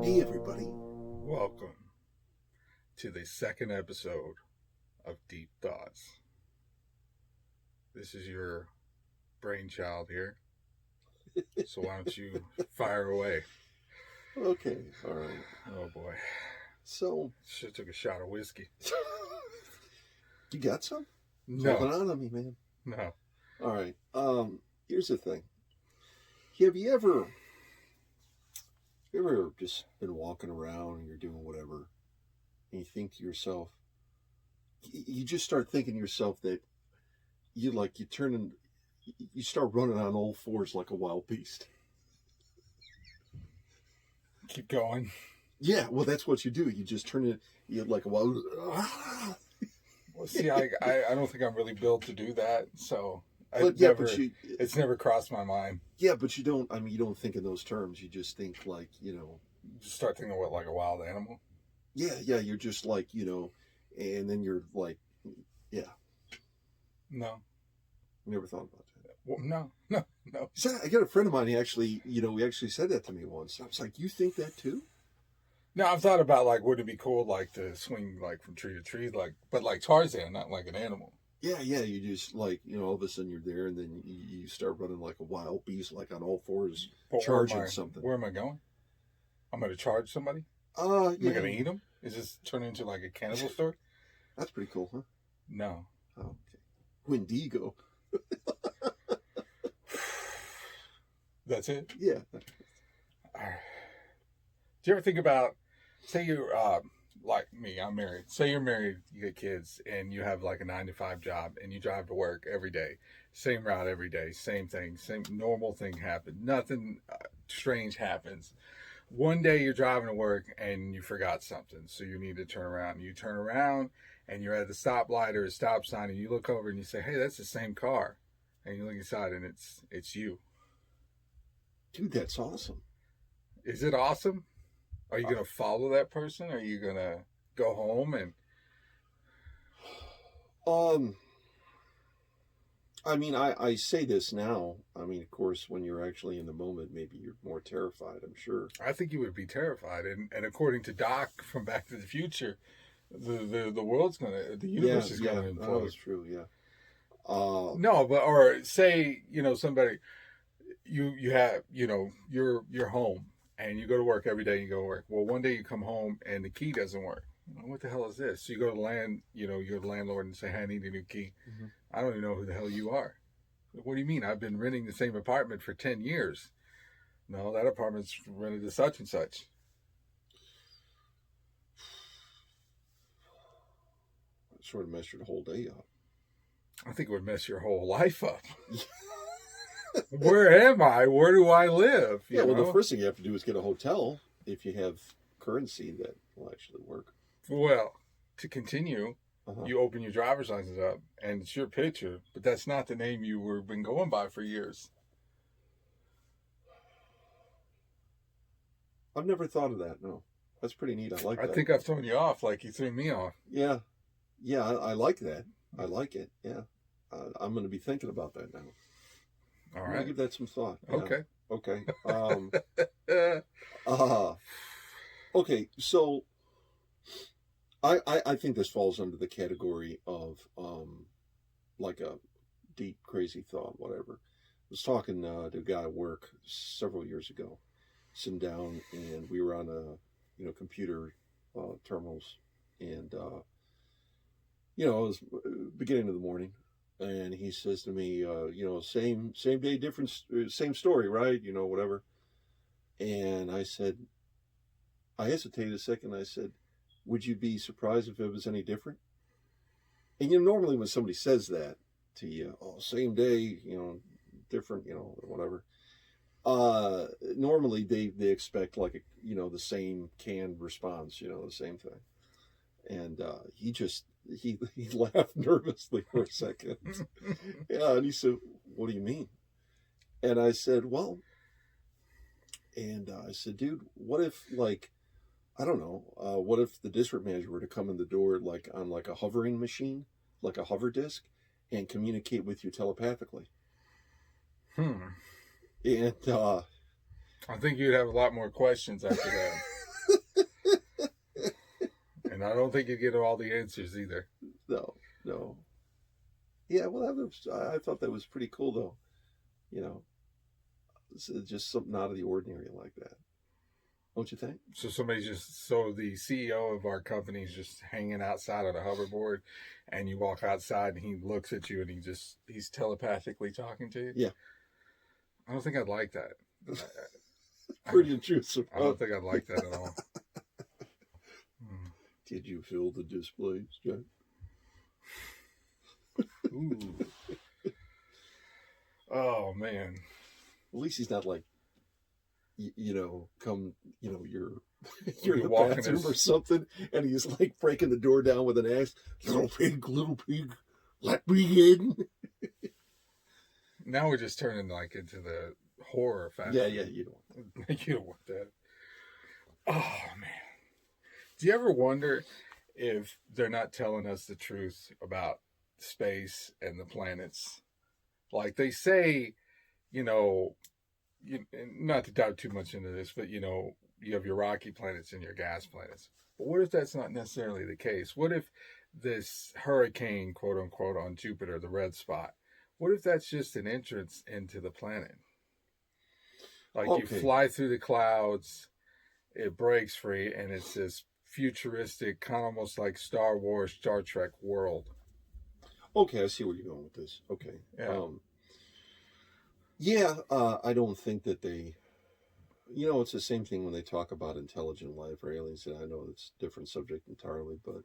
Hey, everybody. Welcome to the second episode of Deep Thoughts. This is your brainchild here. So why don't you fire away? Okay, all right. Oh boy. So, Should have took a shot of whiskey. you got some? No. Holding on to me, man. No. All right. Here's the thing. Have you ever just been walking around and you're doing whatever, and you think to yourself, you just start thinking to yourself that you start running on all fours like a wild beast. Keep going. Yeah, well, that's what you do. You just turn it, you're like a wild. Well, see, I don't think I'm really built to do that, so it's never crossed my mind. Yeah, but you don't. I mean, you don't think in those terms. You just think like, Just start thinking what, like a wild animal. Yeah. You're just like, and then you're like, yeah. No. Never thought about that. Well, no. So I got a friend of mine. He actually, he actually said that to me once. I was like, you think that too? No, I've thought about like, wouldn't it be cool like to swing like from tree to tree, but like Tarzan, not like an animal. Yeah. You just like, all of a sudden you're there, and then you start running like a wild beast, like on all fours, charging something. Where am I going? I'm going to charge somebody? Yeah. Am I going to eat them? Is this turning into like a cannibal story? That's pretty cool, huh? No. Oh, okay. Wendigo. That's it? Yeah. Do you ever think about, say you're like me, I'm married. Say you're married, you get kids, and you have like a 9-to-5 job, and you drive to work every day. Same route every day, same thing, same normal thing happens. Nothing strange happens. One day you're driving to work and you forgot something, so you need to turn around. You turn around and you're at the stoplight or a stop sign, and you look over and you say, "Hey, that's the same car." And you look inside and it's you. Dude, that's awesome. Is it awesome? Are you going to follow that person? Are you going to go home and... I mean, I say this now. I mean, of course, when you're actually in the moment, maybe you're more terrified, I'm sure. I think you would be terrified. And according to Doc from Back to the Future, the world's going to... The universe is going to implode. That's true, yeah. No, but... Or say, somebody... You have, you're home and you go to work every day and you go to work. Well, one day you come home and the key doesn't work. What the hell is this? So you go to you're the landlord and say, "Hey, I need a new key." Mm-hmm. I don't even know who the hell you are. What do you mean? I've been renting the same apartment for 10 years. No, that apartment's rented to such and such. It sort of messed your whole day up. I think it would mess your whole life up. Where am I? Where do I live? Yeah, well, the first thing you have to do is get a hotel if you have currency that will actually work. Well, to continue, you open your driver's license up, and it's your picture, but that's not the name you were been going by for years. I've never thought of that, no. That's pretty neat. I like that. I think I've thrown you off like you threw me off. Yeah, I like that. I like it, yeah. I'm going to be thinking about that now. All I'm right. give that some thought. Okay. Yeah. Okay. Okay, so I think this falls under the category of like a deep, crazy thought, whatever. I was talking to a guy at work several years ago, sitting down, and we were on computer terminals, and it was beginning of the morning. And he says to me, same day, different, same story, right? Whatever. And I said, I hesitated a second. I said, would you be surprised if it was any different? And normally when somebody says that to you, same day, different, whatever. Normally they expect like the same canned response, the same thing. And he laughed nervously for a second. Yeah, and he said, "What do you mean?" And I said, "Well," and I said, "Dude, what if I don't know, what if the district manager were to come in the door like on like a hovering machine, like a hover disc, and communicate with you telepathically?" And I think you'd have a lot more questions after that. And I don't think you get all the answers either. No, no. Yeah, well, I thought that was pretty cool, though. You know, it's just something out of the ordinary like that. Don't you think? So so the CEO of our company is just hanging outside on a hoverboard, and you walk outside and he looks at you and he's telepathically talking to you. Yeah. I don't think I'd like that. Pretty intrusive. I don't think I'd like that at all. Did you fill the displays, Jack? Ooh. Oh man. At least he's not like, come, you're You're in the walking bathroom or something, and he's like breaking the door down with an axe. Little pig, let me in. Now we're just turning like into the horror factor. Yeah, you don't. You don't want that. Oh man. Do you ever wonder if they're not telling us the truth about space and the planets? Like they say, not to dive too much into this, but you have your rocky planets and your gas planets. But what if that's not necessarily the case? What if this hurricane, quote unquote, on Jupiter, the red spot, what if that's just an entrance into the planet? Like you fly through the clouds, it breaks free, and it's this futuristic, kind of almost like Star Wars, Star Trek world. Okay, I see where you're going with this. Okay. Yeah. I don't think that they, it's the same thing when they talk about intelligent life or aliens, and I know it's a different subject entirely, but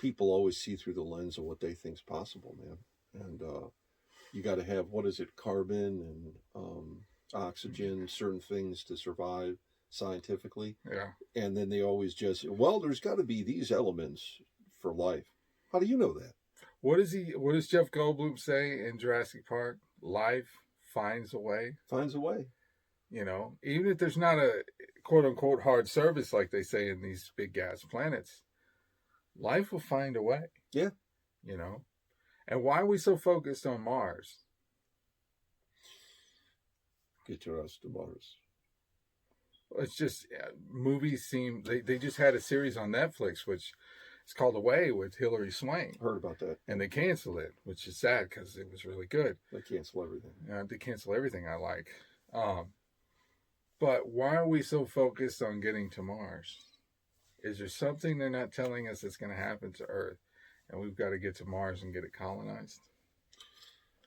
people always see through the lens of what they think's possible, man. And you got to have, carbon and oxygen, certain things to survive scientifically. Yeah. And then they always just, there's got to be these elements for life. How do you know that? What does Jeff Goldblum say in Jurassic Park? Life finds a way. Finds a way. Even if there's not a quote unquote hard service like they say in these big gas planets, life will find a way. Yeah. And why are we so focused on Mars? Get your ass to Mars. It's just movies seem they just had a series on Netflix which it's called Away with Hilary Swank. Heard about that. And they canceled it, which is sad because it was really good. They cancel everything. They cancel everything I like. But why are we so focused on getting to Mars? Is there something they're not telling us that's going to happen to Earth? And we've got to get to Mars and get it colonized?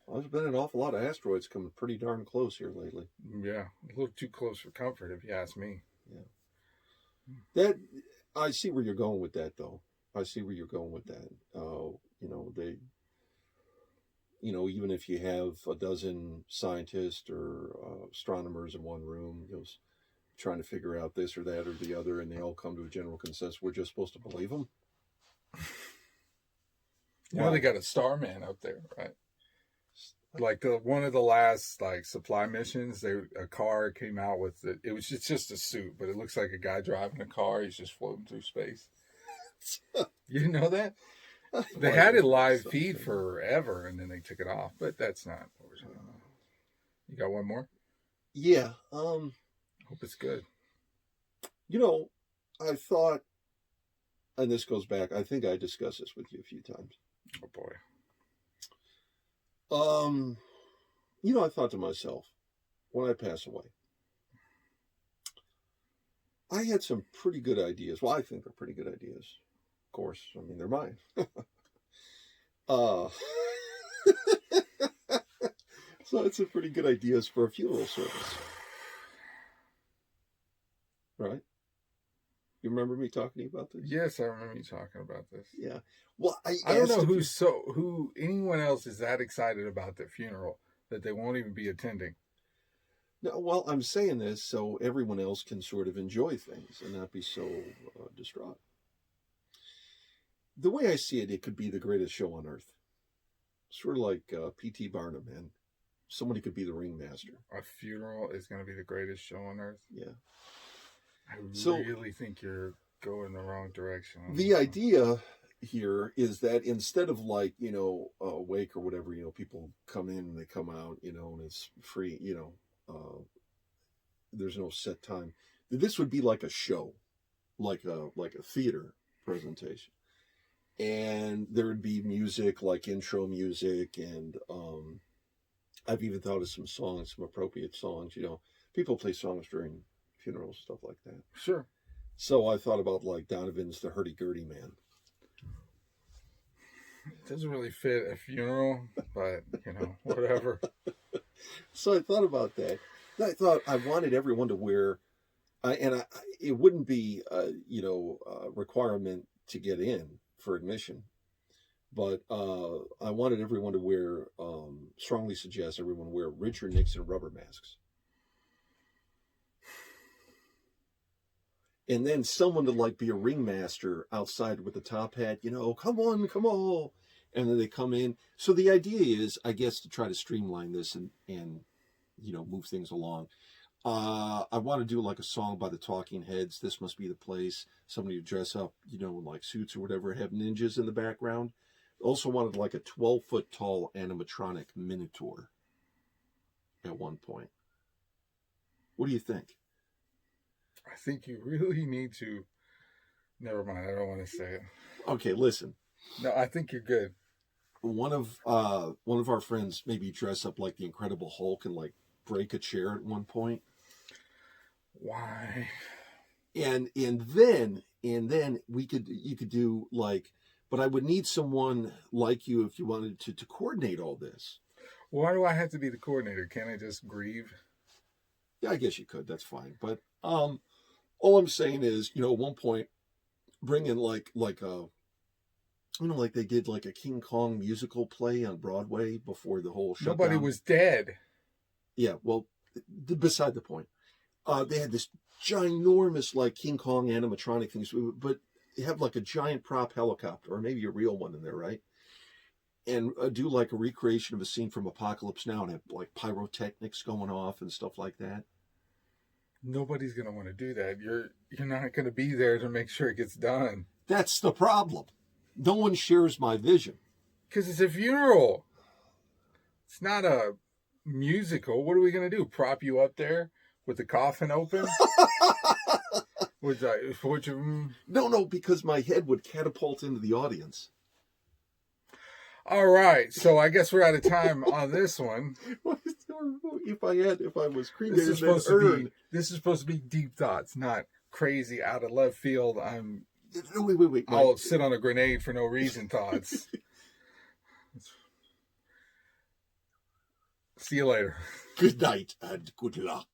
Well, there's been an awful lot of asteroids coming pretty darn close here lately. Yeah, a little too close for comfort, if you ask me. Yeah. I see where you're going with that, though. I see where you're going with that. Even if you have a dozen scientists or astronomers in one room, trying to figure out this or that or the other, and they all come to a general consensus, we're just supposed to believe them. They got a Starman up there, right? Like one of the last supply missions, a car came out with it. It's just a suit, but it looks like a guy driving a car. He's just floating through space. You didn't know that? They had it live feed forever, and then they took it off. But that's not what we're talking about. You got one more? Yeah. Hope it's good. I thought, and this goes back, I think I discussed this with you a few times. Oh boy. I thought to myself, when I pass away, I had some pretty good ideas. Well, I think they're pretty good ideas. Of course, I mean, they're mine. So it's a pretty good ideas for a funeral service. Right? You remember me talking to you about this? Yes, I remember you talking about this. Yeah. Well, I don't know who anyone else is that excited about their funeral that they won't even be attending. No, well, I'm saying this so everyone else can sort of enjoy things and not be so distraught. The way I see it, it could be the greatest show on earth. Sort of like P.T. Barnum, man. Somebody could be the ringmaster. A funeral is going to be the greatest show on earth? Yeah. I really think you're going the wrong direction. The idea here is that instead of a wake or whatever, people come in and they come out, and it's free, there's no set time. This would be like a show, like a theater, presentation. And there would be music, like intro music, and I've even thought of some songs, some appropriate songs. People play songs during funerals, stuff like that. Sure. So I thought about like Donovan's The Hurdy-Gurdy Man. It doesn't really fit a funeral, but, whatever. So I thought about that. And I thought I wanted everyone to wear, it wouldn't be, a requirement to get in for admission, but I wanted everyone to wear, strongly suggest everyone wear Richard Nixon rubber masks. And then someone to like be a ringmaster outside with a top hat, come on, come on. And then they come in. So the idea is, I guess, to try to streamline this and move things along. I want to do like a song by the Talking Heads. This Must Be the Place. Somebody to dress up, in like suits or whatever, have ninjas in the background. Also wanted like a 12-foot tall animatronic Minotaur at one point. What do you think? I think you really need to. Never mind. I don't want to say it. Okay, listen. No, I think you're good. One of our friends maybe dress up like the Incredible Hulk and like break a chair at one point. Why? And then you could do like, but I would need someone like you if you wanted to coordinate all this. Why do I have to be the coordinator? Can't I just grieve? Yeah, I guess you could. That's fine. But all I'm saying is, at one point, bring in like a, like they did like a King Kong musical play on Broadway before the whole shutdown. Nobody was dead. Yeah, well, beside the point. They had this ginormous like King Kong animatronic things, but they have like a giant prop helicopter or maybe a real one in there, right? And do like a recreation of a scene from Apocalypse Now and have like pyrotechnics going off and stuff like that. Nobody's going to want to do that. You're not going to be there to make sure it gets done. That's the problem. No one shares my vision. Because it's a funeral. It's not a musical. What are we going to do? Prop you up there with the coffin open? No, because my head would catapult into the audience. All right, so I guess we're out of time on this one. If I was cremated, this is supposed to be deep thoughts, not crazy out of left field. Wait. I'll sit on a grenade for no reason thoughts. See you later. Good night and good luck.